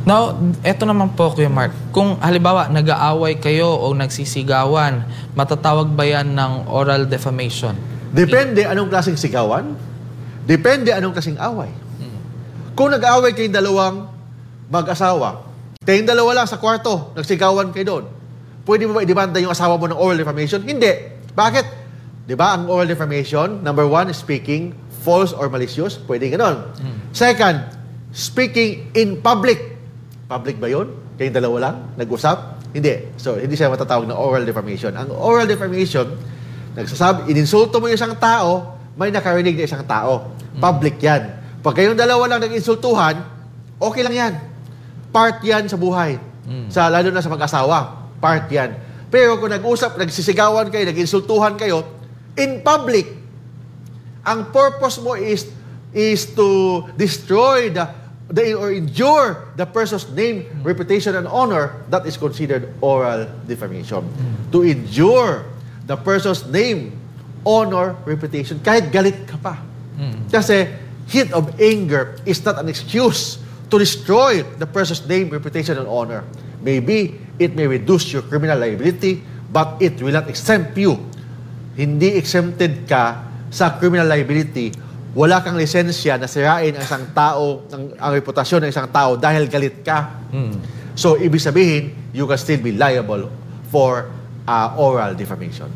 Now, eto naman po, Kuya Mark. Kung halimbawa, nag-aaway kayo o nagsisigawan, matatawag ba yan ng oral defamation? Depende anong klaseng sigawan. Depende anong klaseng away. Kung nag-aaway kayong dalawang mag-asawa, kayong dalawa lang sa kwarto, nagsigawan kayo doon, pwede mo ba idemanda yung asawa mo ng oral defamation? Hindi. Bakit? Di ba, ang oral defamation, number one, speaking false or malicious, pwede ganon. Second, speaking in public. Public ba yun? Kayong dalawa lang? Nag-usap? Hindi. So, hindi siya matatawag na oral defamation. Ang oral defamation, nagsasabi, ininsulto mo yung isang tao, may nakarinig na isang tao. Public yan. Pag kayong dalawa lang nag-insultuhan, okay lang yan. Part yan sa buhay. Lalo na sa mag-asawa. Part yan. Pero kung nag-usap, nagsisigawan kayo, nag-insultuhan kayo, in public, ang purpose mo is to destroy or injure the person's name, reputation, and honor. That is considered oral defamation. To injure the person's name, honor, reputation, kahit galit ka pa. Kasi heat of anger is not an excuse to destroy the person's name, reputation, and honor. Maybe it may reduce your criminal liability, but it will not exempt you. Hindi exempted ka sa criminal liability. Wala kang lisensya na sirain ang isang tao, ang reputasyon ng isang tao dahil galit ka. So, ibig sabihin, you can still be liable for oral defamation.